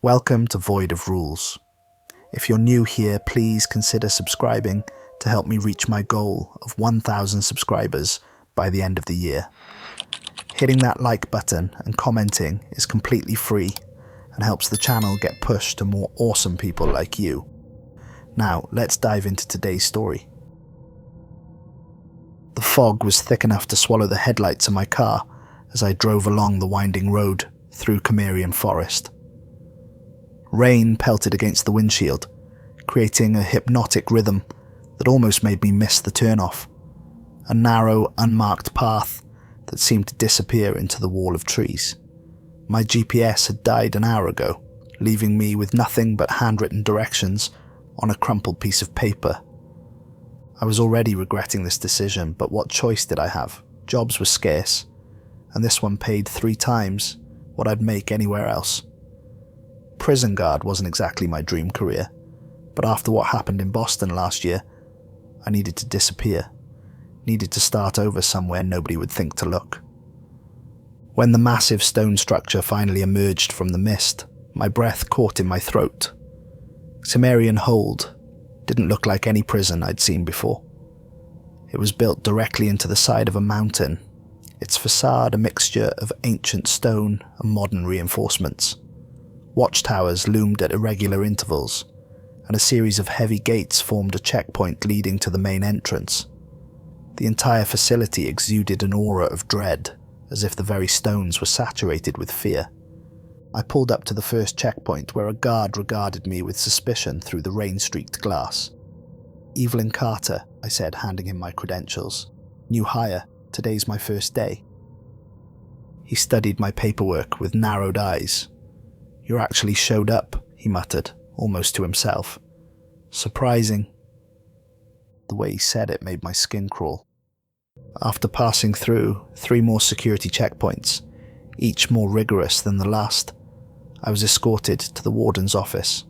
Welcome to Void of Rules. If you're new here, please consider subscribing to help me reach my goal of 1,000 subscribers by the end of the year. Hitting that like button and commenting is completely free and helps the channel get pushed to more awesome people like you. Now, let's dive into today's story. The fog was thick enough to swallow the headlights of my car as I drove along the winding road through Cimmerian Forest. Rain pelted against the windshield, creating a hypnotic rhythm that almost made me miss the turnoff, a narrow, unmarked path that seemed to disappear into the wall of trees. My GPS had died an hour ago, leaving me with nothing but handwritten directions on a crumpled piece of paper. I was already regretting this decision, but what choice did I have? Jobs were scarce, and this one paid 3 times what I'd make anywhere else. Prison guard wasn't exactly my dream career, but after what happened in Boston last year, I needed to disappear, needed to start over somewhere nobody would think to look. When the massive stone structure finally emerged from the mist, my breath caught in my throat. Cimmerian Hold didn't look like any prison I'd seen before. It was built directly into the side of a mountain, its facade a mixture of ancient stone and modern reinforcements. Watchtowers loomed at irregular intervals, and a series of heavy gates formed a checkpoint leading to the main entrance. The entire facility exuded an aura of dread, as if the very stones were saturated with fear. I pulled up to the first checkpoint where a guard regarded me with suspicion through the rain-streaked glass. "Evelyn Carter," I said, handing him my credentials. "New hire. Today's my first day." He studied my paperwork with narrowed eyes. "You actually showed up," he muttered, almost to himself. "Surprising." The way he said it made my skin crawl. After passing through 3 more security checkpoints, each more rigorous than the last, I was escorted to the Warden's office.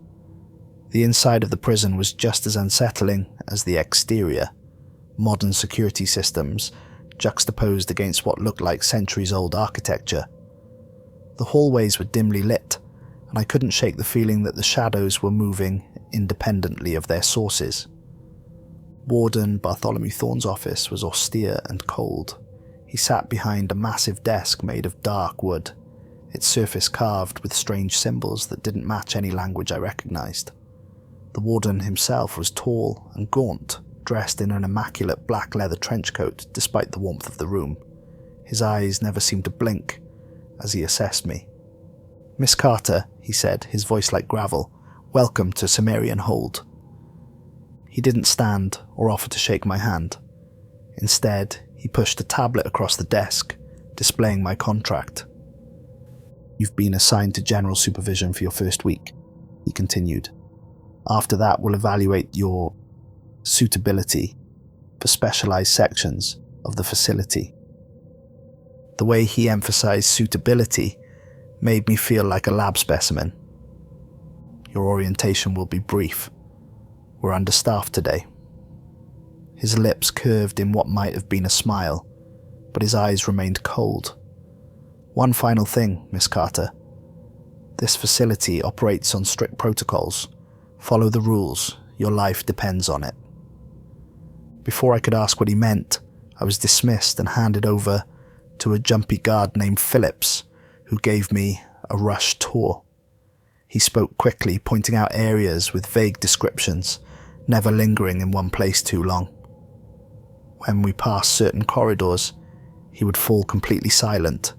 The inside of the prison was just as unsettling as the exterior. Modern security systems juxtaposed against what looked like centuries-old architecture. The hallways were dimly lit, and I couldn't shake the feeling that the shadows were moving independently of their sources. Warden Bartholomew Thorne's office was austere and cold. He sat behind a massive desk made of dark wood, its surface carved with strange symbols that didn't match any language I recognized. The warden himself was tall and gaunt, dressed in an immaculate black leather trench coat despite the warmth of the room. His eyes never seemed to blink as he assessed me. "Miss Carter," he said, his voice like gravel, "welcome to Cimmerian Hold." He didn't stand or offer to shake my hand. Instead, he pushed a tablet across the desk, displaying my contract. "You've been assigned to general supervision for your first week," he continued. "After that, we'll evaluate your suitability for specialized sections of the facility." The way he emphasized suitability made me feel like a lab specimen. "Your orientation will be brief. We're understaffed today." His lips curved in what might have been a smile, but his eyes remained cold. "One final thing, Miss Carter. This facility operates on strict protocols. Follow the rules. Your life depends on it." Before I could ask what he meant, I was dismissed and handed over to a jumpy guard named Phillips, who gave me a rush tour. He spoke quickly, pointing out areas with vague descriptions, never lingering in one place too long. When we passed certain corridors, he would fall completely silent,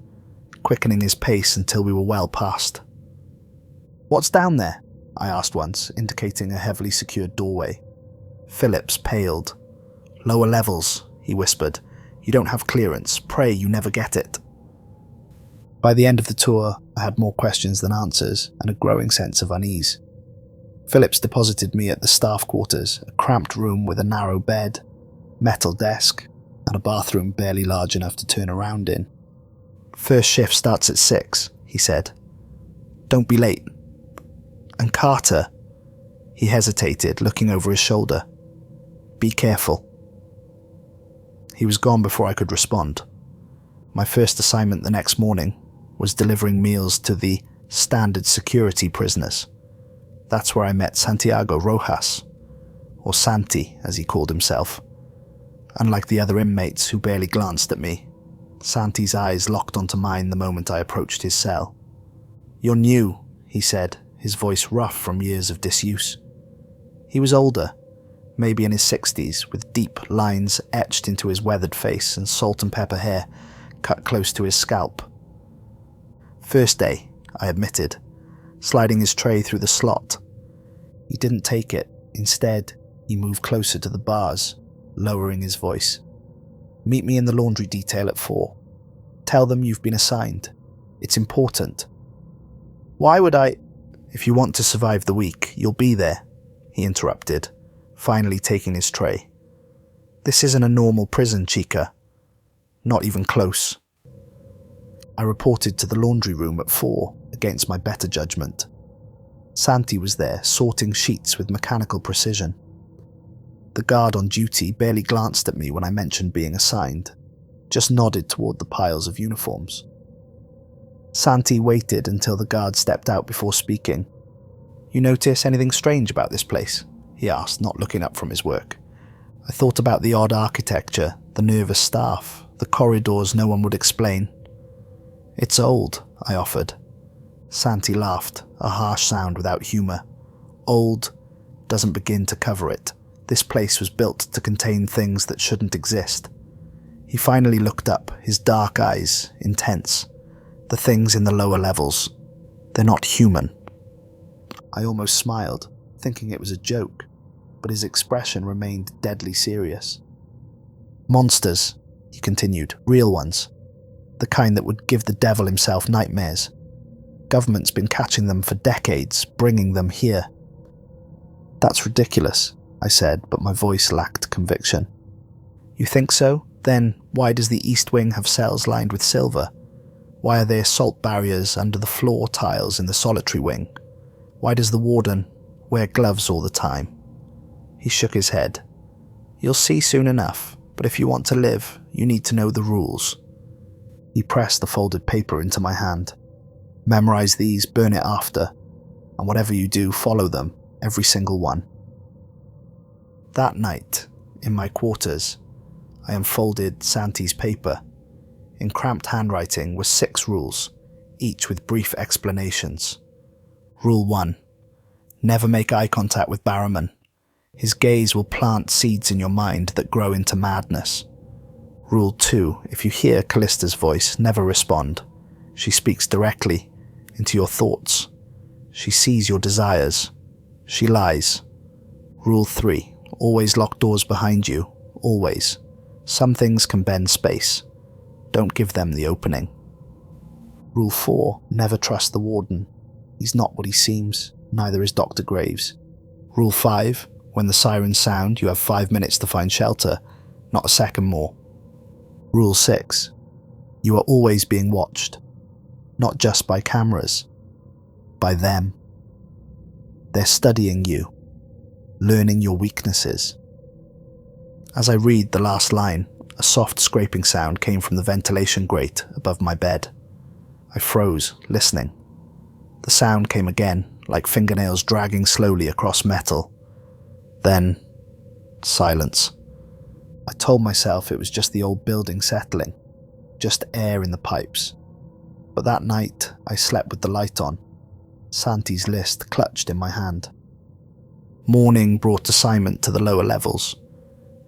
quickening his pace until we were well past. "What's down there?" I asked once, indicating a heavily secured doorway. Phillips paled. "Lower levels," he whispered. "You don't have clearance. Pray you never get it." By the end of the tour, I had more questions than answers and a growing sense of unease. Phillips deposited me at the staff quarters, a cramped room with a narrow bed, metal desk, and a bathroom barely large enough to turn around in. "First shift starts at 6, he said. "Don't be late. And Carter," he hesitated, looking over his shoulder. "Be careful." He was gone before I could respond. My first assignment the next morning was delivering meals to the standard security prisoners. That's where I met Santiago Rojas, or Santi as he called himself. Unlike the other inmates who barely glanced at me, Santi's eyes locked onto mine the moment I approached his cell. "You're new," he said, his voice rough from years of disuse. He was older, maybe in his 60s, with deep lines etched into his weathered face and salt and pepper hair cut close to his scalp. "First day," I admitted, sliding his tray through the slot. He didn't take it. Instead, he moved closer to the bars, lowering his voice. "Meet me in the laundry detail at 4. Tell them you've been assigned. It's important." "Why would I—" "If you want to survive the week, you'll be there," he interrupted, finally taking his tray. "This isn't a normal prison, Chica. Not even close." I reported to the laundry room at 4, against my better judgment. Santi was there, sorting sheets with mechanical precision. The guard on duty barely glanced at me when I mentioned being assigned, just nodded toward the piles of uniforms. Santi waited until the guard stepped out before speaking. "You notice anything strange about this place?" he asked, not looking up from his work. I thought about the odd architecture, the nervous staff, the corridors no one would explain. "It's old," I offered. Santi laughed, a harsh sound without humour. "Old doesn't begin to cover it. This place was built to contain things that shouldn't exist." He finally looked up, his dark eyes intense. "The things in the lower levels, they're not human." I almost smiled, thinking it was a joke, but his expression remained deadly serious. "Monsters," he continued, "real ones. The kind that would give the devil himself nightmares. Government's been catching them for decades, bringing them here." "That's ridiculous," I said, but my voice lacked conviction. "You think so? Then why does the East Wing have cells lined with silver? Why are there salt barriers under the floor tiles in the solitary wing? Why does the Warden wear gloves all the time?" He shook his head. "You'll see soon enough, but if you want to live, you need to know the rules." He pressed the folded paper into my hand. "Memorize these, burn it after, and whatever you do, follow them, every single one." That night, in my quarters, I unfolded Santi's paper. In cramped handwriting were 6 rules, each with brief explanations. Rule 1. Never make eye contact with Barrowman. His gaze will plant seeds in your mind that grow into madness. Rule 2. If you hear Kallista's voice, never respond. She speaks directly into your thoughts. She sees your desires. She lies. Rule 3. Always lock doors behind you. Always. Some things can bend space. Don't give them the opening. Rule 4. Never trust the Warden. He's not what he seems. Neither is Dr. Graves. Rule 5. When the sirens sound, you have 5 minutes to find shelter, not a second more. Rule 6. You are always being watched. Not just by cameras. By them. They're studying you. Learning your weaknesses. As I read the last line, a soft scraping sound came from the ventilation grate above my bed. I froze, listening. The sound came again, like fingernails dragging slowly across metal. Then, silence. I told myself it was just the old building settling, just air in the pipes. But that night, I slept with the light on, Santi's list clutched in my hand. Morning brought assignment to the lower levels,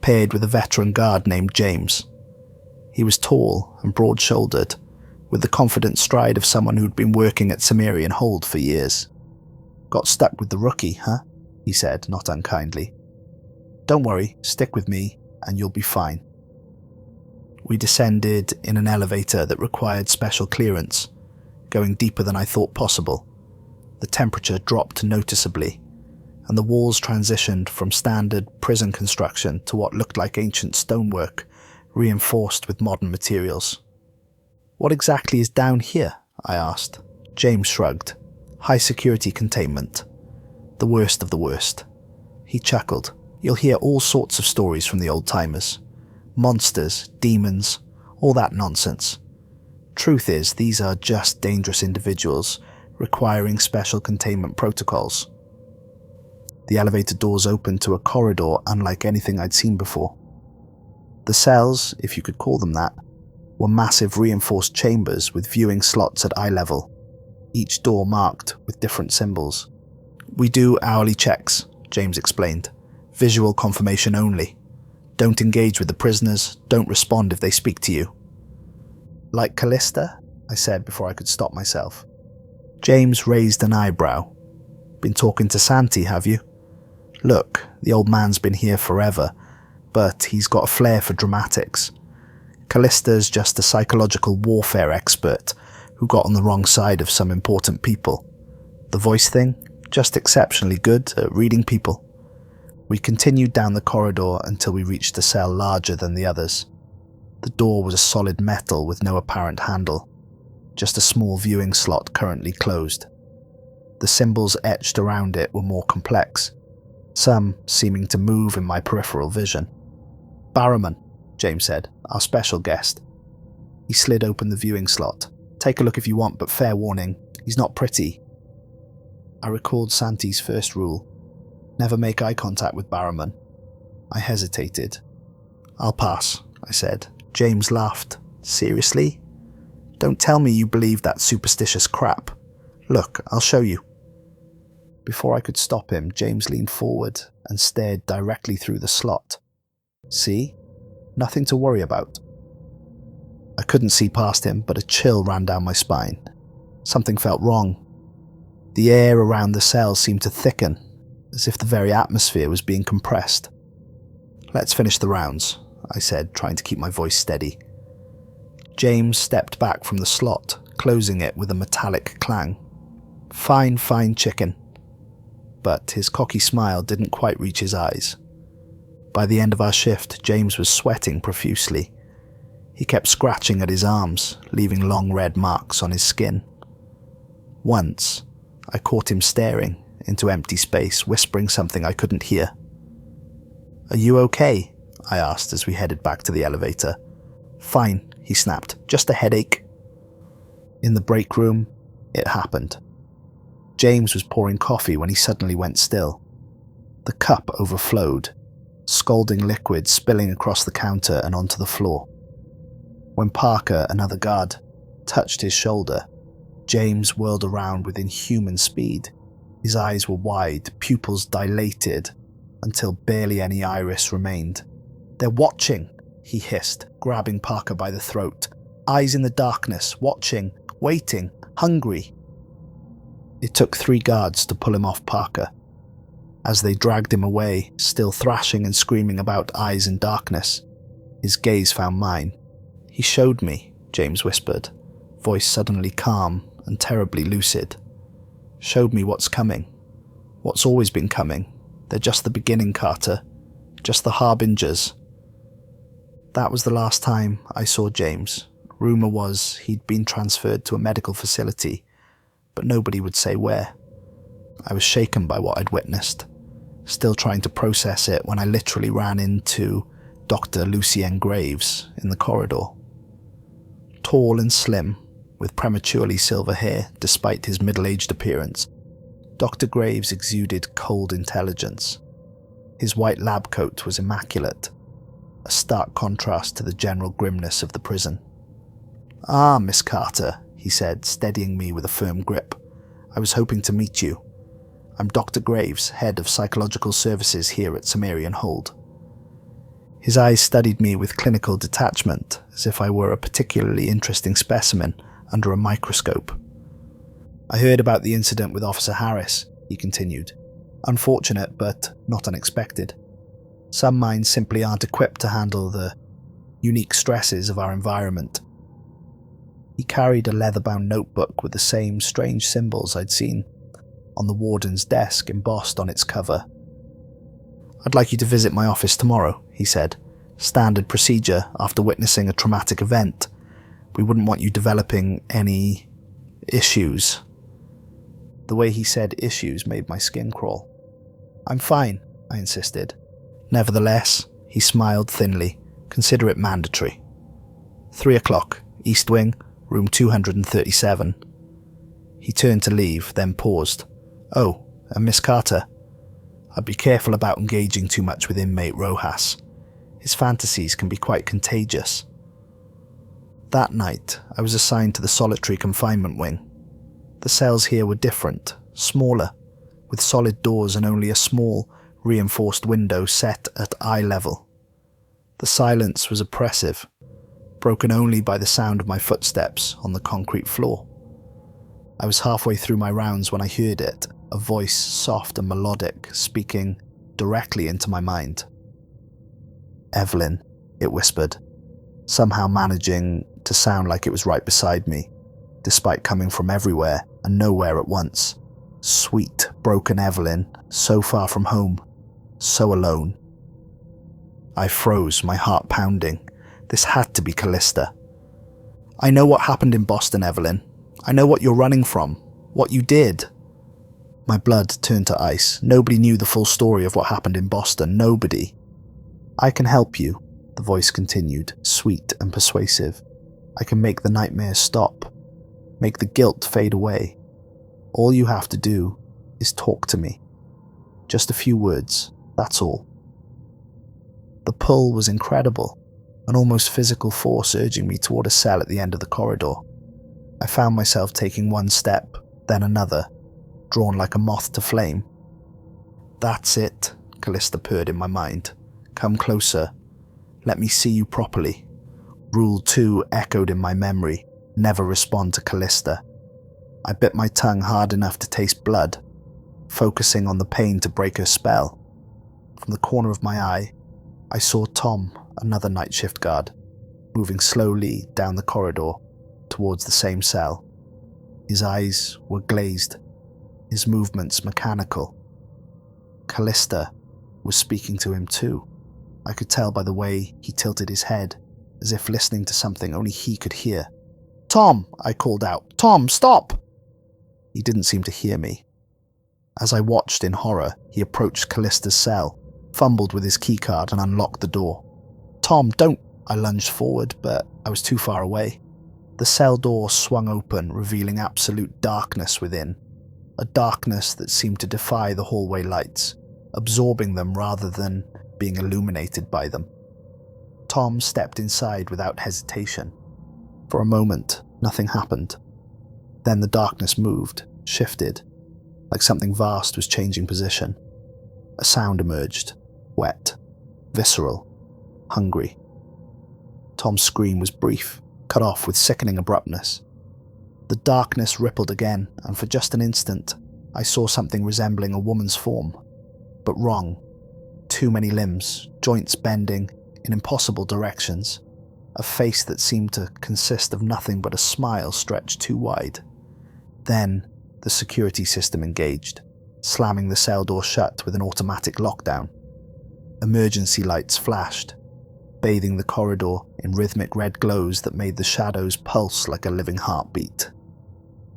paired with a veteran guard named James. He was tall and broad-shouldered, with the confident stride of someone who'd been working at Cimmerian Hold for years. "Got stuck with the rookie, huh?" he said, not unkindly. "Don't worry, stick with me, and you'll be fine." We descended in an elevator that required special clearance, going deeper than I thought possible. The temperature dropped noticeably, and the walls transitioned from standard prison construction to what looked like ancient stonework, reinforced with modern materials. "What exactly is down here?" I asked. James shrugged. "High security containment. The worst of the worst." He chuckled. "You'll hear all sorts of stories from the old-timers. Monsters, demons, all that nonsense. Truth is, these are just dangerous individuals requiring special containment protocols. The elevator doors opened to a corridor unlike anything I'd seen before. The cells, if you could call them that, were massive reinforced chambers with viewing slots at eye level, each door marked with different symbols. "We do hourly checks," James explained. "Visual confirmation only. Don't engage with the prisoners, don't respond if they speak to you." "Like Kallista?" I said before I could stop myself. James raised an eyebrow. "Been talking to Santi, have you? Look, the old man's been here forever, but he's got a flair for dramatics. Kallista's just a psychological warfare expert who got on the wrong side of some important people. The voice thing? Just exceptionally good at reading people." We continued down the corridor until we reached a cell larger than the others. The door was a solid metal with no apparent handle, just a small viewing slot currently closed. The symbols etched around it were more complex, some seeming to move in my peripheral vision. "Barrowman," James said, "our special guest." He slid open the viewing slot. "Take a look if you want, but fair warning, he's not pretty." I recalled Santi's first rule: never make eye contact with Barrowman. I hesitated. "I'll pass," I said. James laughed. "Seriously? Don't tell me you believe that superstitious crap. Look, I'll show you." Before I could stop him, James leaned forward and stared directly through the slot. "See? Nothing to worry about." I couldn't see past him, but a chill ran down my spine. Something felt wrong. The air around the cell seemed to thicken, as if the very atmosphere was being compressed. "Let's finish the rounds," I said, trying to keep my voice steady. James stepped back from the slot, closing it with a metallic clang. "Fine, fine chicken." But his cocky smile didn't quite reach his eyes. By the end of our shift, James was sweating profusely. He kept scratching at his arms, leaving long red marks on his skin. Once, I caught him staring into empty space, whispering something I couldn't hear. "Are you okay?" I asked as we headed back to the elevator. "Fine," he snapped. "Just a headache." In the break room, it happened. James was pouring coffee when he suddenly went still. The cup overflowed, scalding liquid spilling across the counter and onto the floor. When Parker, another guard, touched his shoulder, James whirled around with inhuman speed. His eyes were wide, pupils dilated, until barely any iris remained. "They're watching," he hissed, grabbing Parker by the throat. "Eyes in the darkness, watching, waiting, hungry." It took 3 guards to pull him off Parker. As they dragged him away, still thrashing and screaming about eyes in darkness, his gaze found mine. "He showed me," James whispered, voice suddenly calm and terribly lucid. "Showed me what's coming. What's always been coming. They're just the beginning, Carter. Just the harbingers." That was the last time I saw James. Rumour was he'd been transferred to a medical facility, but nobody would say where. I was shaken by what I'd witnessed, still trying to process it when I literally ran into Dr. Lucien Graves in the corridor. Tall and slim, with prematurely silver hair despite his middle-aged appearance, Dr. Graves exuded cold intelligence. His white lab coat was immaculate, a stark contrast to the general grimness of the prison. "Ah, Miss Carter," he said, steadying me with a firm grip. "I was hoping to meet you. I'm Dr. Graves, head of psychological services here at Cimmerian Hold." His eyes studied me with clinical detachment, as if I were a particularly interesting specimen under a microscope. "I heard about the incident with Officer Harris," he continued. "Unfortunate, but not unexpected. Some minds simply aren't equipped to handle the unique stresses of our environment." He carried a leather-bound notebook with the same strange symbols I'd seen on the Warden's desk embossed on its cover. "I'd like you to visit my office tomorrow," he said. "Standard procedure after witnessing a traumatic event. We wouldn't want you developing any issues." The way he said issues made my skin crawl. "I'm fine," I insisted. "Nevertheless," he smiled thinly, "consider it mandatory. 3 o'clock, East Wing, room 237. He turned to leave, then paused. "Oh, and Miss Carter? I'd be careful about engaging too much with inmate Rojas. His fantasies can be quite contagious." That night, I was assigned to the solitary confinement wing. The cells here were different, smaller, with solid doors and only a small, reinforced window set at eye level. The silence was oppressive, broken only by the sound of my footsteps on the concrete floor. I was halfway through my rounds when I heard it, a voice soft and melodic, speaking directly into my mind. "Evelyn," it whispered, somehow managing to sound like it was right beside me, despite coming from everywhere and nowhere at once. Sweet, broken Evelyn, so far from home, so alone. I froze, my heart pounding. This had to be Kallista. "I know what happened in Boston, Evelyn. I know what you're running from, what you did." My blood turned to ice. Nobody knew the full story of what happened in Boston. Nobody. "I can help you," the voice continued, sweet and persuasive. "I can make the nightmares stop, make the guilt fade away. All you have to do is talk to me. Just a few words, that's all." The pull was incredible, an almost physical force urging me toward a cell at the end of the corridor. I found myself taking one step, then another, drawn like a moth to flame. "That's it," Kallista purred in my mind. "Come closer. Let me see you properly." Rule 2 echoed in my memory. Never respond to Kallista. I bit my tongue hard enough to taste blood, focusing on the pain to break her spell. From the corner of my eye, I saw Tom, another night shift guard, moving slowly down the corridor towards the same cell. His eyes were glazed, his movements mechanical. Kallista was speaking to him too. I could tell by the way he tilted his head, as if listening to something only he could hear. "Tom!" I called out. "Tom, stop!" He didn't seem to hear me. As I watched in horror, he approached Kallista's cell, fumbled with his keycard and unlocked the door. "Tom, don't!" I lunged forward, but I was too far away. The cell door swung open, revealing absolute darkness within. A darkness that seemed to defy the hallway lights, absorbing them rather than being illuminated by them. Tom stepped inside without hesitation. For a moment, nothing happened. Then the darkness moved, shifted, like something vast was changing position. A sound emerged, wet, visceral, hungry. Tom's scream was brief, cut off with sickening abruptness. The darkness rippled again, and for just an instant, I saw something resembling a woman's form. But wrong. Too many limbs, joints bending in impossible directions. A face that seemed to consist of nothing but a smile stretched too wide. Then, the security system engaged, slamming the cell door shut with an automatic lockdown. Emergency lights flashed, bathing the corridor in rhythmic red glows that made the shadows pulse like a living heartbeat.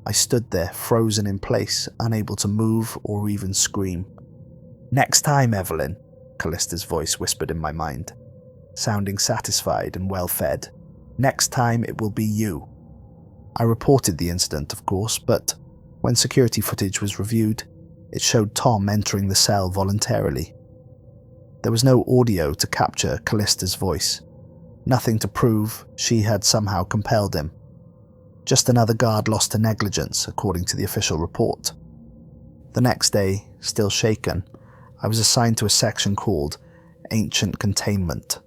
I stood there, frozen in place, unable to move or even scream. "Next time, Evelyn," Kallista's voice whispered in my mind, sounding satisfied and well-fed. "Next time it will be you." I reported the incident, of course, but when security footage was reviewed, it showed Tom entering the cell voluntarily. There was no audio to capture Kallista's voice, nothing to prove she had somehow compelled him. Just another guard lost to negligence, according to the official report. The next day, still shaken, I was assigned to a section called Ancient Containment.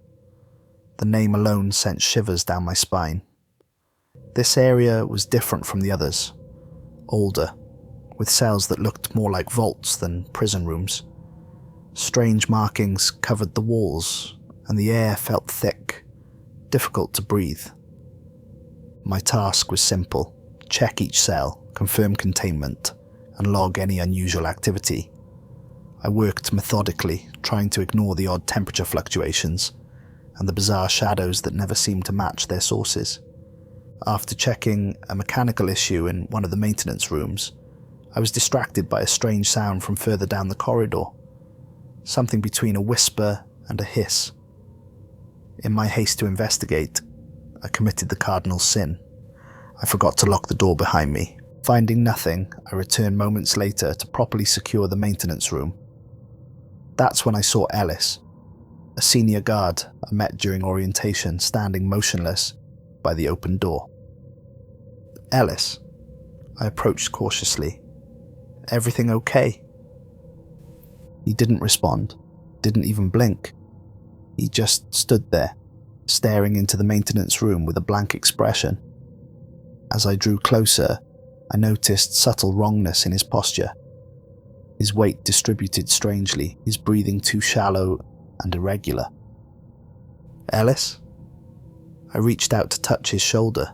The name alone sent shivers down my spine. This area was different from the others, older, with cells that looked more like vaults than prison rooms. Strange markings covered the walls, and the air felt thick, difficult to breathe. My task was simple: check each cell, confirm containment, and log any unusual activity. I worked methodically, trying to ignore the odd temperature fluctuations and the bizarre shadows that never seemed to match their sources. After checking a mechanical issue in one of the maintenance rooms, I was distracted by a strange sound from further down the corridor, something between a whisper and a hiss. In my haste to investigate, I committed the cardinal sin. I forgot to lock the door behind me, Finding nothing, I returned moments later to properly secure the maintenance room. That's when I saw Ellis, a senior guard I met during orientation, standing motionless by the open door. "Ellis," I approached cautiously. "Everything okay?" He didn't respond, didn't even blink. He just stood there, staring into the maintenance room with a blank expression. As I drew closer, I noticed subtle wrongness in his posture. His weight distributed strangely, his breathing too shallow and irregular. "Ellis?" I reached out to touch his shoulder.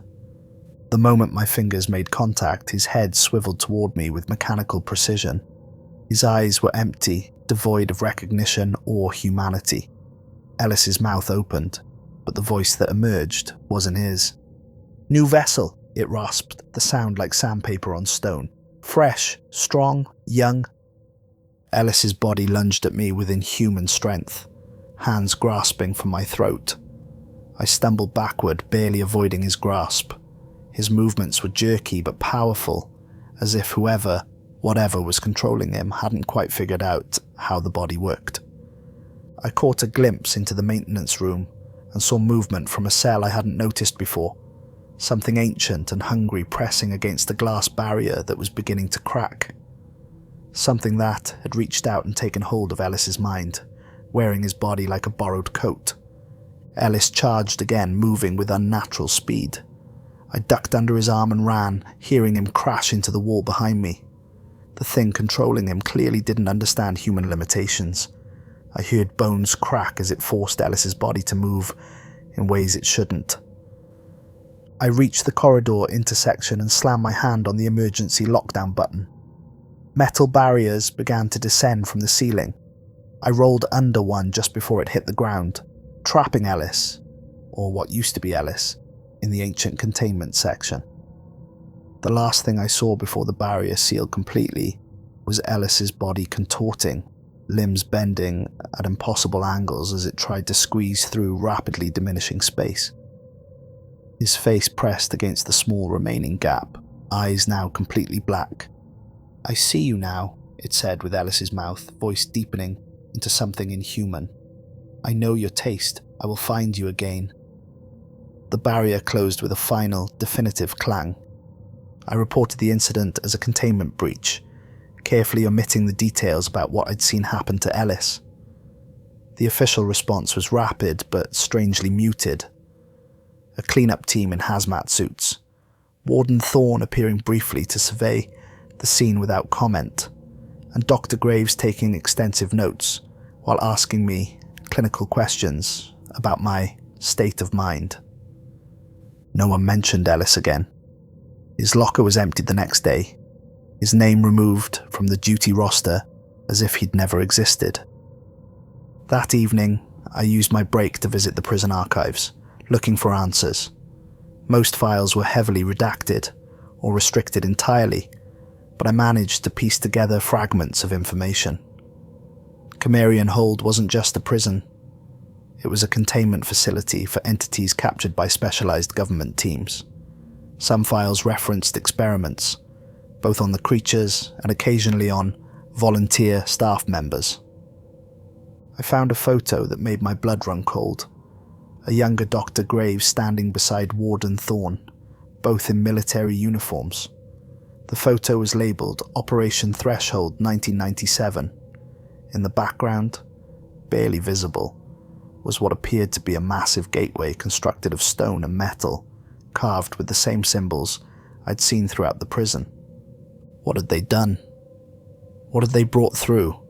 The moment my fingers made contact, his head swiveled toward me with mechanical precision. His eyes were empty, devoid of recognition or humanity. Ellis's mouth opened, but the voice that emerged wasn't his. "New vessel," it rasped, the sound like sandpaper on stone. "Fresh, strong, young." Ellis's body lunged at me with inhuman strength, hands grasping for my throat. I stumbled backward, barely avoiding his grasp. His movements were jerky but powerful, as if whatever was controlling him hadn't quite figured out how the body worked. I caught a glimpse into the maintenance room and saw movement from a cell I hadn't noticed before, something ancient and hungry pressing against a glass barrier that was beginning to crack. Something that had reached out and taken hold of Ellis's mind, wearing his body like a borrowed coat. Ellis charged again, moving with unnatural speed. I ducked under his arm and ran, hearing him crash into the wall behind me. The thing controlling him clearly didn't understand human limitations. I heard bones crack as it forced Ellis's body to move in ways it shouldn't. I reached the corridor intersection and slammed my hand on the emergency lockdown button. Metal barriers began to descend from the ceiling. I rolled under one just before it hit the ground, trapping Ellis, or what used to be Ellis, in the ancient containment section. The last thing I saw before the barrier sealed completely was Ellis's body contorting, limbs bending at impossible angles as it tried to squeeze through rapidly diminishing space. His face pressed against the small remaining gap, eyes now completely black. "I see you now," it said with Ellis's mouth, voice deepening into something inhuman. "I know your taste. I will find you again." The barrier closed with a final, definitive clang. I reported the incident as a containment breach, carefully omitting the details about what I'd seen happen to Ellis. The official response was rapid but strangely muted. A cleanup team in hazmat suits, Warden Thorne appearing briefly to survey the scene without comment, and Dr. Graves taking extensive notes while asking me clinical questions about my state of mind. No one mentioned Ellis again. His locker was emptied the next day, his name removed from the duty roster as if he'd never existed. That evening, I used my break to visit the prison archives, looking for answers. Most files were heavily redacted or restricted entirely, but I managed to piece together fragments of information. Cimmerian Hold wasn't just a prison. It was a containment facility for entities captured by specialized government teams. Some files referenced experiments, both on the creatures and occasionally on volunteer staff members. I found a photo that made my blood run cold. A younger Dr. Graves standing beside Warden Thorne, both in military uniforms. The photo was labelled Operation Threshold 1997. In the background, barely visible, was what appeared to be a massive gateway constructed of stone and metal, carved with the same symbols I'd seen throughout the prison. What had they done? What had they brought through?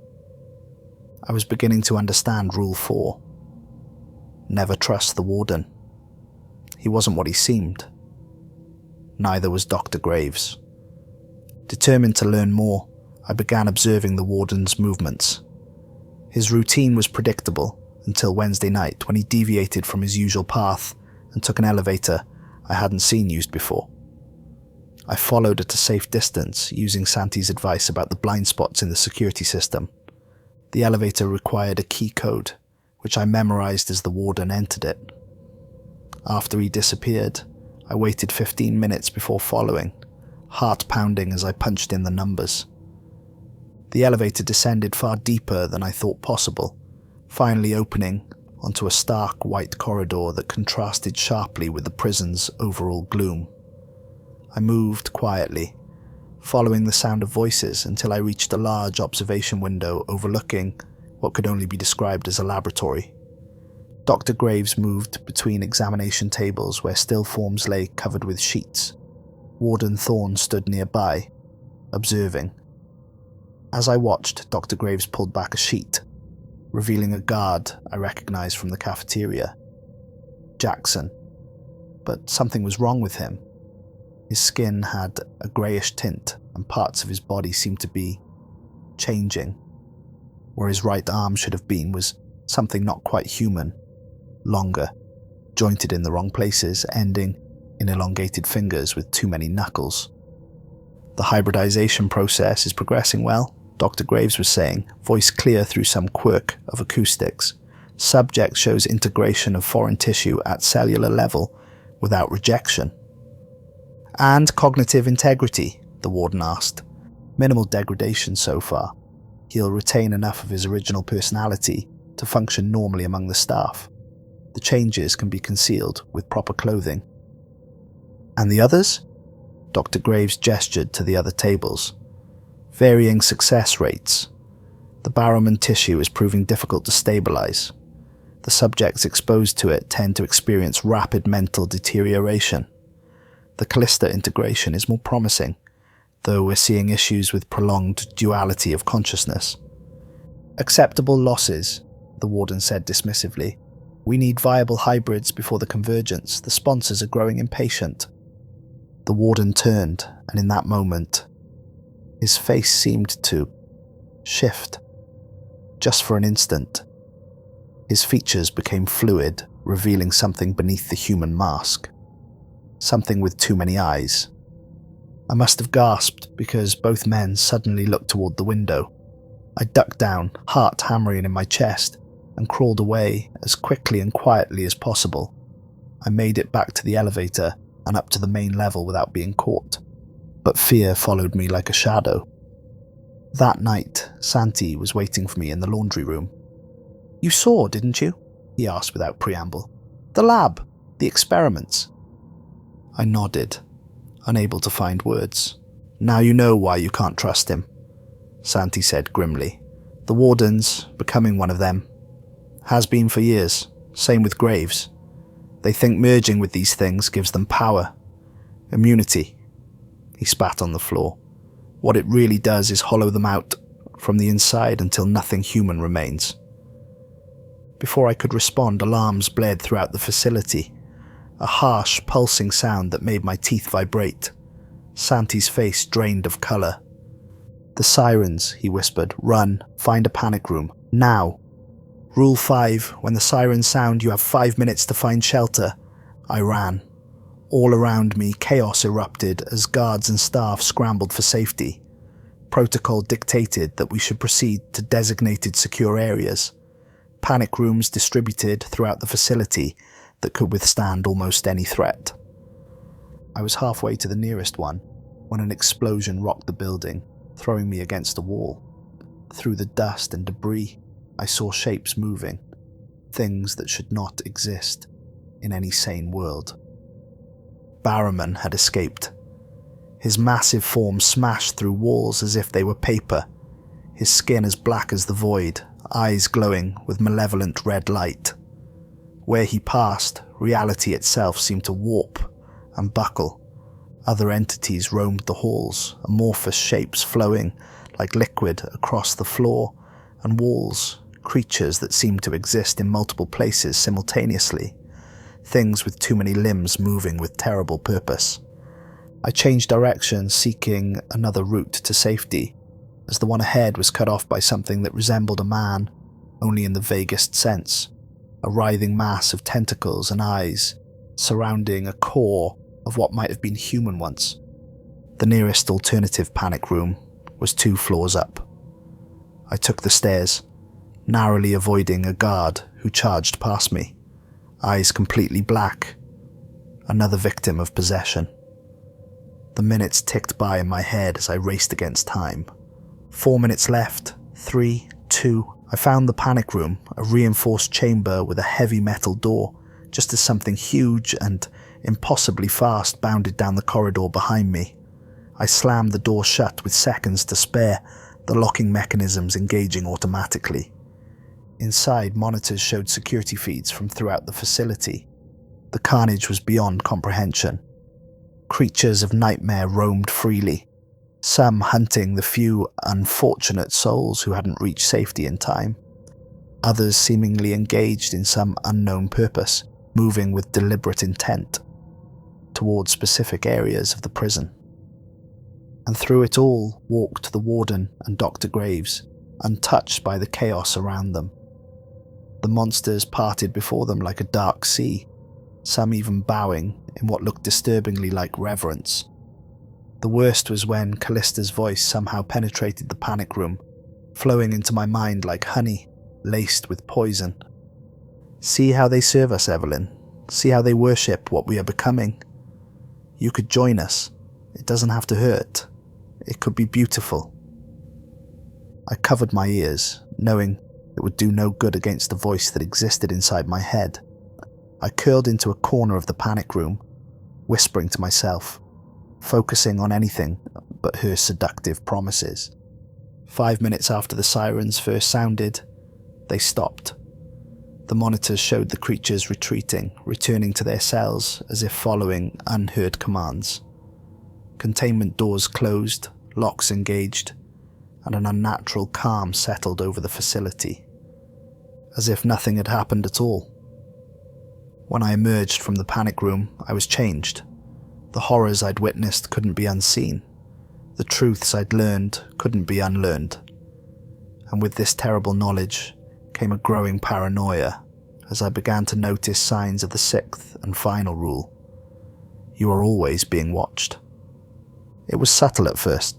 I was beginning to understand Rule 4. Never trust the Warden. He wasn't what he seemed. Neither was Dr. Graves. Determined to learn more, I began observing the Warden's movements. His routine was predictable until Wednesday night when he deviated from his usual path and took an elevator I hadn't seen used before. I followed at a safe distance, using Santi's advice about the blind spots in the security system. The elevator required a key code, which I memorized as the Warden entered it. After he disappeared, I waited 15 minutes before following, heart pounding as I punched in the numbers. The elevator descended far deeper than I thought possible, finally opening onto a stark white corridor that contrasted sharply with the prison's overall gloom. I moved quietly, following the sound of voices until I reached a large observation window overlooking what could only be described as a laboratory. Dr. Graves moved between examination tables where still forms lay covered with sheets. Warden Thorne stood nearby, observing. As I watched, Dr. Graves pulled back a sheet, revealing a guard I recognized from the cafeteria. Jackson. But something was wrong with him. His skin had a greyish tint and parts of his body seemed to be changing. Where his right arm should have been was something not quite human, longer, jointed in the wrong places, ending in elongated fingers with too many knuckles. The hybridization process is progressing well, Dr. Graves was saying, voice clear through some quirk of acoustics. Subject shows integration of foreign tissue at cellular level without rejection. And cognitive integrity, the warden asked. Minimal degradation so far. He'll retain enough of his original personality to function normally among the staff. The changes can be concealed with proper clothing. And the others? Dr. Graves gestured to the other tables. Varying success rates. The Barrowman tissue is proving difficult to stabilize. The subjects exposed to it tend to experience rapid mental deterioration. The Kallista integration is more promising, though we're seeing issues with prolonged duality of consciousness. Acceptable losses, the warden said dismissively. We need viable hybrids before the Convergence. The sponsors are growing impatient. The warden turned, and in that moment, his face seemed to shift. Just for an instant, his features became fluid, revealing something beneath the human mask. Something with too many eyes. I must have gasped because both men suddenly looked toward the window. I ducked down, heart hammering in my chest, and crawled away as quickly and quietly as possible. I made it back to the elevator and up to the main level without being caught. But fear followed me like a shadow. That night, Santi was waiting for me in the laundry room. You saw, didn't you? He asked without preamble. The lab, the experiments. I nodded, unable to find words. Now you know why you can't trust him, Santi said grimly. The Warden's becoming one of them. Has been for years, same with Graves. They think merging with these things gives them power, immunity. He spat on the floor. What it really does is hollow them out from the inside until nothing human remains. Before I could respond, alarms blared throughout the facility. A harsh, pulsing sound that made my teeth vibrate. Santi's face drained of colour. The sirens, he whispered. Run, find a panic room. Now. Rule 5, when the sirens sound, you have 5 minutes to find shelter. I ran. All around me, chaos erupted as guards and staff scrambled for safety. Protocol dictated that we should proceed to designated secure areas. Panic rooms distributed throughout the facility that could withstand almost any threat. I was halfway to the nearest one when an explosion rocked the building, throwing me against a wall. Through the dust and debris, I saw shapes moving, things that should not exist in any sane world. Barrowman had escaped. His massive form smashed through walls as if they were paper, his skin as black as the void, eyes glowing with malevolent red light. Where he passed, reality itself seemed to warp and buckle. Other entities roamed the halls, amorphous shapes flowing like liquid across the floor and walls, creatures that seemed to exist in multiple places simultaneously, things with too many limbs moving with terrible purpose. I changed direction, seeking another route to safety, as the one ahead was cut off by something that resembled a man, only in the vaguest sense. A writhing mass of tentacles and eyes, surrounding a core of what might have been human once. The nearest alternative panic room was 2 floors up. I took the stairs, narrowly avoiding a guard who charged past me, eyes completely black, another victim of possession. The minutes ticked by in my head as I raced against time. 4 minutes left. 3, 2. I found the panic room, a reinforced chamber with a heavy metal door, just as something huge and impossibly fast bounded down the corridor behind me. I slammed the door shut with seconds to spare, the locking mechanisms engaging automatically. Inside, monitors showed security feeds from throughout the facility. The carnage was beyond comprehension. Creatures of nightmare roamed freely, some hunting the few unfortunate souls who hadn't reached safety in time. Others seemingly engaged in some unknown purpose, moving with deliberate intent towards specific areas of the prison. And through it all walked the Warden and Dr. Graves, untouched by the chaos around them. The monsters parted before them like a dark sea, some even bowing in what looked disturbingly like reverence. The worst was when Kallista's voice somehow penetrated the panic room, flowing into my mind like honey, laced with poison. See how they serve us, Evelyn. See how they worship what we are becoming. You could join us. It doesn't have to hurt. It could be beautiful. I covered my ears, knowing it would do no good against the voice that existed inside my head. I curled into a corner of the panic room, whispering to myself, focusing on anything but her seductive promises. 5 minutes after the sirens first sounded, they stopped. The monitors showed the creatures retreating, returning to their cells as if following unheard commands. Containment doors closed, locks engaged, and an unnatural calm settled over the facility, as if nothing had happened at all. When I emerged from the panic room, I was changed. The horrors I'd witnessed couldn't be unseen. The truths I'd learned couldn't be unlearned. And with this terrible knowledge came a growing paranoia as I began to notice signs of the sixth and final rule. You are always being watched. It was subtle at first.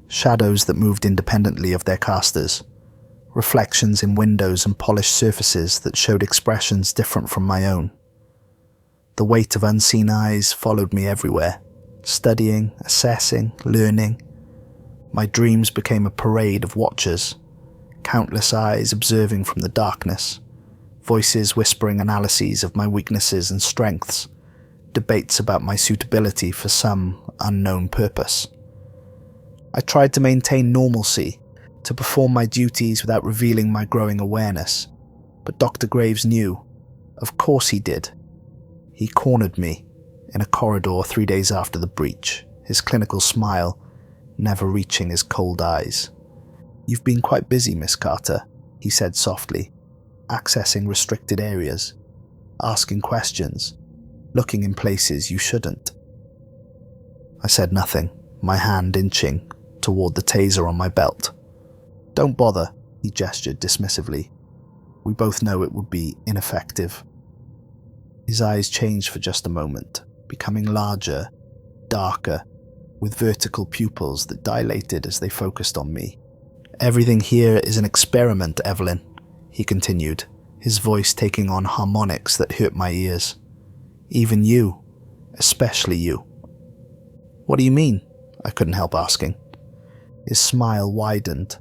Shadows that moved independently of their casters. Reflections in windows and polished surfaces that showed expressions different from my own. The weight of unseen eyes followed me everywhere, studying, assessing, learning. My dreams became a parade of watchers, countless eyes observing from the darkness, voices whispering analyses of my weaknesses and strengths, debates about my suitability for some unknown purpose. I tried to maintain normalcy, to perform my duties without revealing my growing awareness, but Dr. Graves knew. Of course he did. He cornered me in a corridor 3 days after the breach, his clinical smile never reaching his cold eyes. "You've been quite busy, Miss Carter," he said softly, accessing restricted areas, asking questions, looking in places you shouldn't. I said nothing, my hand inching toward the taser on my belt. "Don't bother," he gestured dismissively. "We both know it would be ineffective." His eyes changed for just a moment, becoming larger, darker, with vertical pupils that dilated as they focused on me. "Everything here is an experiment, Evelyn," he continued, his voice taking on harmonics that hurt my ears. "Even you, especially you." "What do you mean?" I couldn't help asking. His smile widened,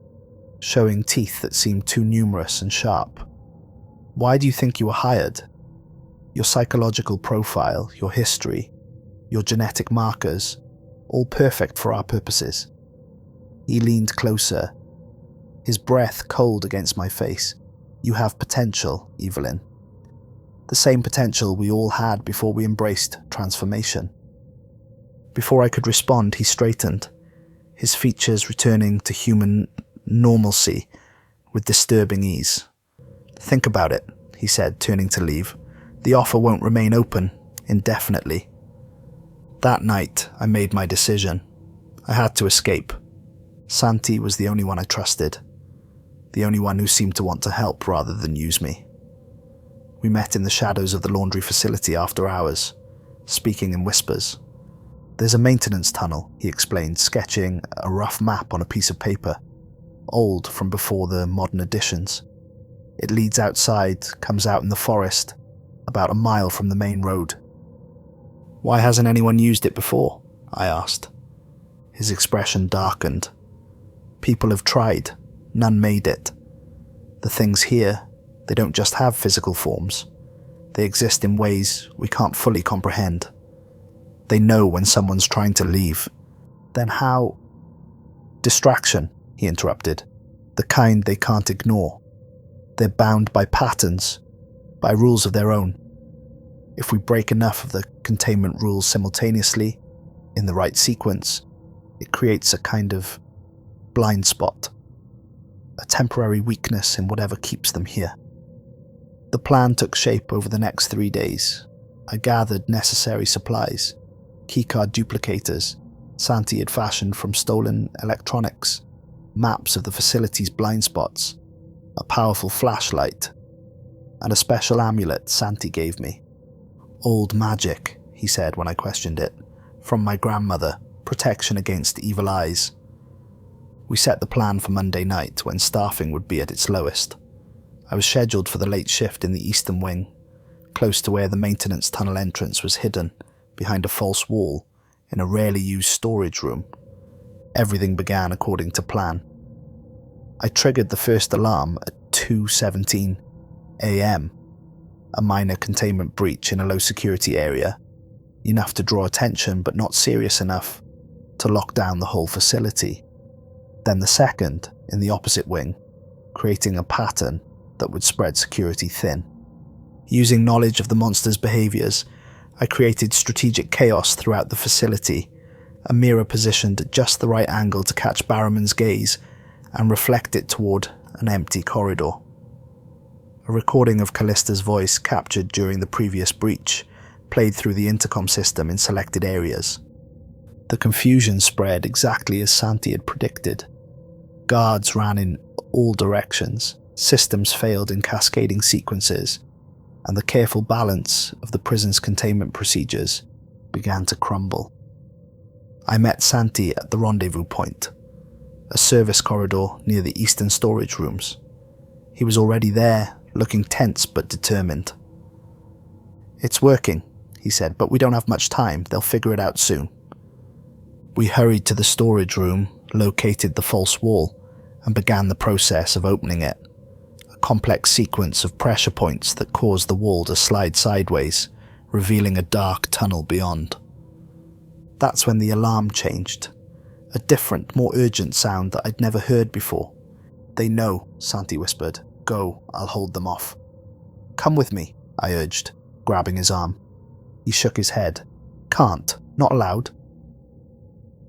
showing teeth that seemed too numerous and sharp. "Why do you think you were hired? Your psychological profile, your history, your genetic markers, all perfect for our purposes." He leaned closer, his breath cold against my face. "You have potential, Evelyn. The same potential we all had before we embraced transformation." Before I could respond, he straightened, his features returning to human normalcy with disturbing ease. "Think about it," he said, turning to leave. "The offer won't remain open indefinitely." That night, I made my decision. I had to escape. Santi was the only one I trusted, the only one who seemed to want to help rather than use me. We met in the shadows of the laundry facility after hours, speaking in whispers. "There's a maintenance tunnel," he explained, sketching a rough map on a piece of paper, old from before the modern additions. "It leads outside, comes out in the forest, about a mile from the main road." "Why hasn't anyone used it before?" I asked. His expression darkened. People have tried. None made it. The things here, they don't just have physical forms. They exist in ways we can't fully comprehend. They know when someone's trying to leave. Then how? Distraction, he interrupted. The kind they can't ignore. They're bound by patterns, by rules of their own. If we break enough of the containment rules simultaneously, in the right sequence, it creates a kind of blind spot, a temporary weakness in whatever keeps them here. The plan took shape over the next 3 days. I gathered necessary supplies, keycard duplicators Santi had fashioned from stolen electronics, maps of the facility's blind spots, a powerful flashlight, and a special amulet Santi gave me. Old magic, he said when I questioned it, from my grandmother, protection against evil eyes. We set the plan for Monday night when staffing would be at its lowest. I was scheduled for the late shift in the eastern wing, close to where the maintenance tunnel entrance was hidden behind a false wall in a rarely used storage room. Everything began according to plan. I triggered the first alarm at 2:17 a.m., a minor containment breach in a low-security area, enough to draw attention but not serious enough to lock down the whole facility. Then the second, in the opposite wing, creating a pattern that would spread security thin. Using knowledge of the monster's behaviors, I created strategic chaos throughout the facility, a mirror positioned at just the right angle to catch Barrowman's gaze and reflect it toward an empty corridor. A recording of Kallista's voice captured during the previous breach played through the intercom system in selected areas. The confusion spread exactly as Santi had predicted. Guards ran in all directions, systems failed in cascading sequences, and the careful balance of the prison's containment procedures began to crumble. I met Santi at the rendezvous point, a service corridor near the eastern storage rooms. He was already there, looking tense but determined. "It's working," he said, "but we don't have much time. They'll figure it out soon." We hurried to the storage room, located the false wall, and began the process of opening it. A complex sequence of pressure points that caused the wall to slide sideways, revealing a dark tunnel beyond. That's when the alarm changed. A different, more urgent sound that I'd never heard before. "They know," Santi whispered. "Go, I'll hold them off." "Come with me," I urged, grabbing his arm. He shook his head. "Can't. Not allowed."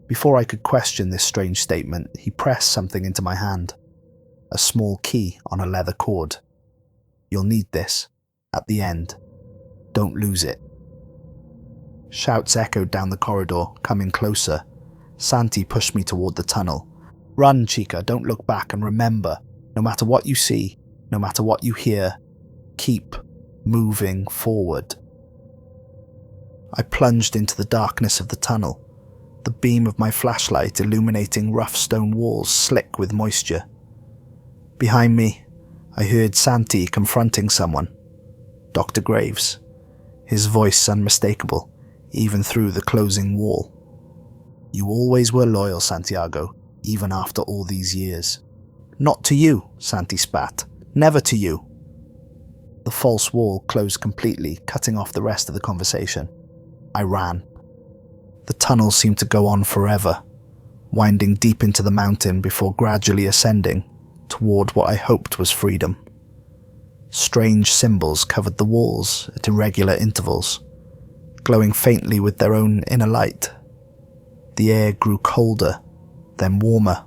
Before I could question this strange statement, he pressed something into my hand. A small key on a leather cord. "You'll need this. At the end. Don't lose it." Shouts echoed down the corridor, coming closer. Santi pushed me toward the tunnel. "Run, Chica, don't look back, and remember, no matter what you see, no matter what you hear, keep moving forward." I plunged into the darkness of the tunnel, the beam of my flashlight illuminating rough stone walls slick with moisture. Behind me, I heard Santi confronting someone. Dr. Graves, his voice unmistakable, even through the closing wall. "You always were loyal, Santiago, even after all these years." "Not to you," Santi spat. "Never to you." The false wall closed completely, cutting off the rest of the conversation. I ran. The tunnel seemed to go on forever, winding deep into the mountain before gradually ascending toward what I hoped was freedom. Strange symbols covered the walls at irregular intervals, glowing faintly with their own inner light. The air grew colder, then warmer,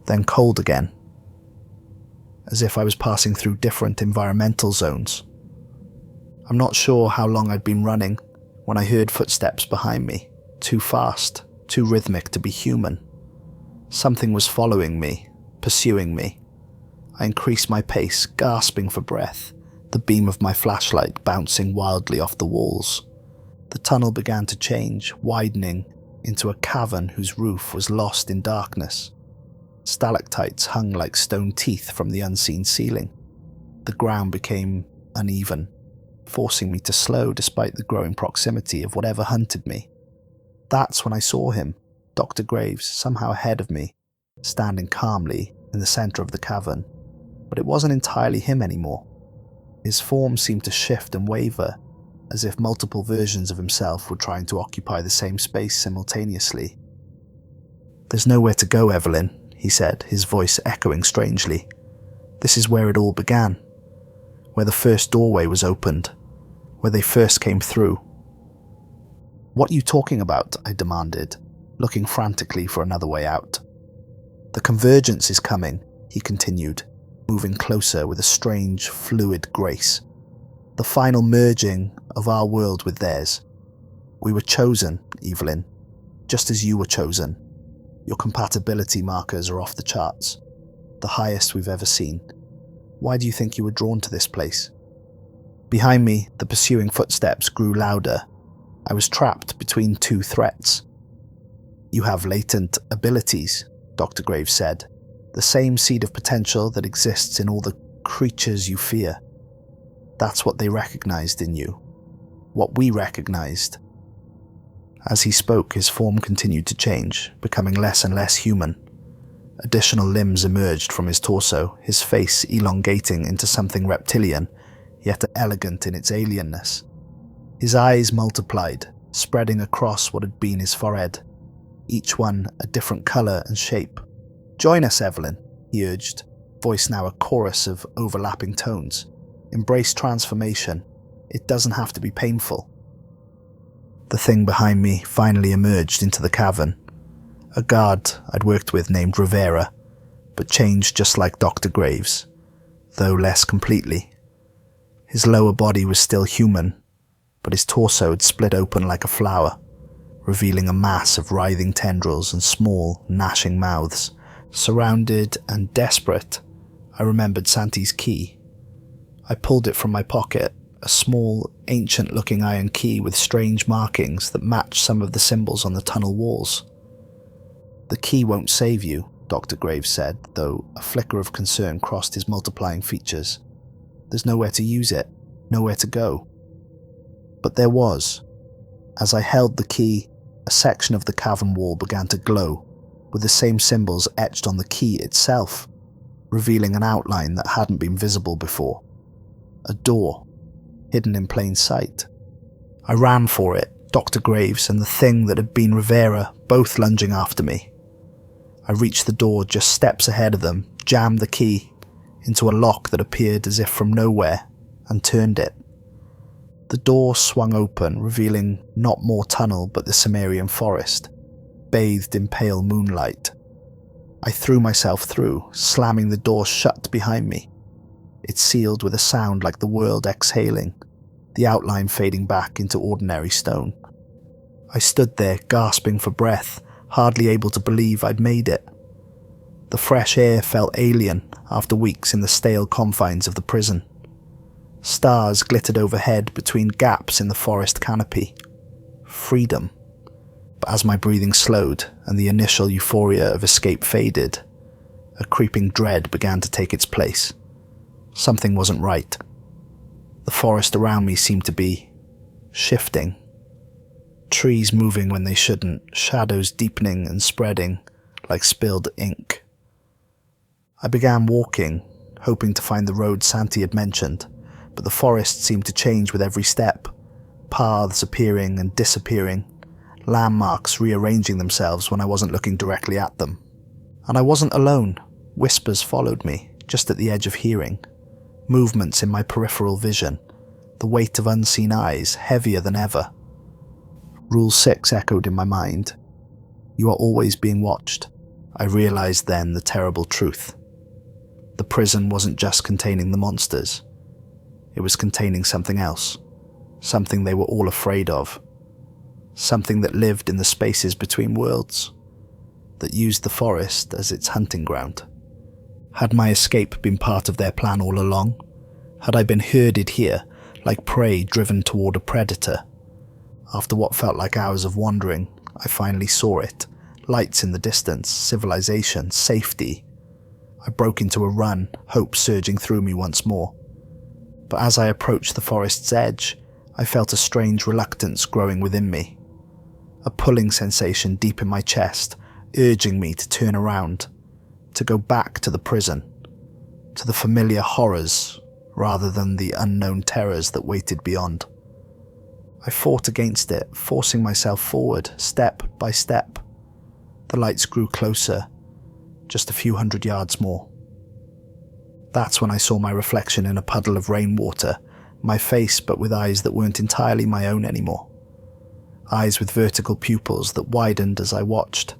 then cold again, as if I was passing through different environmental zones. I'm not sure how long I'd been running when I heard footsteps behind me, too fast, too rhythmic to be human. Something was following me, pursuing me. I increased my pace, gasping for breath, the beam of my flashlight bouncing wildly off the walls. The tunnel began to change, widening into a cavern whose roof was lost in darkness. Stalactites hung like stone teeth from the unseen ceiling. The ground became uneven, forcing me to slow despite the growing proximity of whatever hunted me. That's when I saw him, Dr. Graves, somehow ahead of me, standing calmly in the center of the cavern. But it wasn't entirely him anymore. His form seemed to shift and waver, as if multiple versions of himself were trying to occupy the same space simultaneously. "There's nowhere to go, Evelyn," he said, his voice echoing strangely. "This is where it all began. Where the first doorway was opened. Where they first came through." "What are you talking about?" I demanded, looking frantically for another way out. "The Convergence is coming," he continued, moving closer with a strange, fluid grace. "The final merging of our world with theirs. We were chosen, Evelyn, just as you were chosen. Your compatibility markers are off the charts, the highest we've ever seen. Why do you think you were drawn to this place?" Behind me, the pursuing footsteps grew louder. I was trapped between two threats. "You have latent abilities," Dr. Graves said. "The same seed of potential that exists in all the creatures you fear. That's what they recognized in you. What we recognized." As he spoke, his form continued to change, becoming less and less human. Additional limbs emerged from his torso, his face elongating into something reptilian, yet elegant in its alienness. His eyes multiplied, spreading across what had been his forehead, each one a different color and shape. "Join us, Evelyn," he urged, voice now a chorus of overlapping tones. "Embrace transformation. It doesn't have to be painful." The thing behind me finally emerged into the cavern. A guard I'd worked with named Rivera, but changed just like Dr. Graves, though less completely. His lower body was still human, but his torso had split open like a flower, revealing a mass of writhing tendrils and small, gnashing mouths. Surrounded and desperate, I remembered Santi's key. I pulled it from my pocket, a small, ancient-looking iron key with strange markings that matched some of the symbols on the tunnel walls. "The key won't save you," Dr. Graves said, though a flicker of concern crossed his multiplying features. "There's nowhere to use it, nowhere to go." But there was. As I held the key, a section of the cavern wall began to glow, with the same symbols etched on the key itself, revealing an outline that hadn't been visible before. A door, hidden in plain sight. I ran for it, Dr. Graves and the thing that had been Rivera both lunging after me. I reached the door just steps ahead of them, jammed the key into a lock that appeared as if from nowhere, and turned it. The door swung open, revealing not more tunnel but the Cimmerian Forest, bathed in pale moonlight. I threw myself through, slamming the door shut behind me. It sealed with a sound like the world exhaling, the outline fading back into ordinary stone. I stood there, gasping for breath, hardly able to believe I'd made it. The fresh air felt alien after weeks in the stale confines of the prison. Stars glittered overhead between gaps in the forest canopy. Freedom. But as my breathing slowed and the initial euphoria of escape faded, a creeping dread began to take its place. Something wasn't right. The forest around me seemed to be shifting. Trees moving when they shouldn't, shadows deepening and spreading like spilled ink. I began walking, hoping to find the road Santi had mentioned, but the forest seemed to change with every step, paths appearing and disappearing, landmarks rearranging themselves when I wasn't looking directly at them. And I wasn't alone. Whispers followed me, just at the edge of hearing. Movements in my peripheral vision, the weight of unseen eyes heavier than ever. Rule 6 echoed in my mind. You are always being watched. I realized then the terrible truth. The prison wasn't just containing the monsters. It was containing something else. Something they were all afraid of. Something that lived in the spaces between worlds. That used the forest as its hunting ground. Had my escape been part of their plan all along? Had I been herded here, like prey driven toward a predator? After what felt like hours of wandering, I finally saw it. Lights in the distance, civilization, safety. I broke into a run, hope surging through me once more. But as I approached the forest's edge, I felt a strange reluctance growing within me. a pulling sensation deep in my chest, urging me to turn around, to go back to the prison, to the familiar horrors rather than the unknown terrors that waited beyond. I fought against it, forcing myself forward, step by step. The lights grew closer, just a few hundred yards more. That's when I saw my reflection in a puddle of rainwater, my face but with eyes that weren't entirely my own anymore. Eyes with vertical pupils that widened as I watched,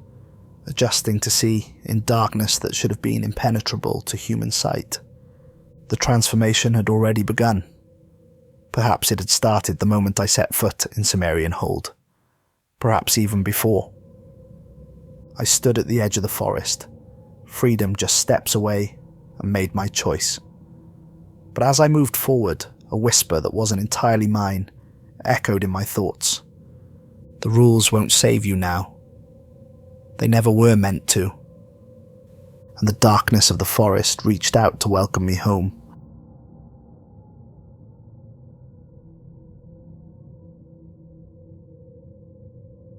adjusting to see in darkness that should have been impenetrable to human sight. The transformation had already begun. Perhaps it had started the moment I set foot in Cimmerian Hold. Perhaps even before. I stood at the edge of the forest, freedom just steps away, and made my choice. But as I moved forward, a whisper that wasn't entirely mine echoed in my thoughts. The rules won't save you now. They never were meant to. And the darkness of the forest reached out to welcome me home.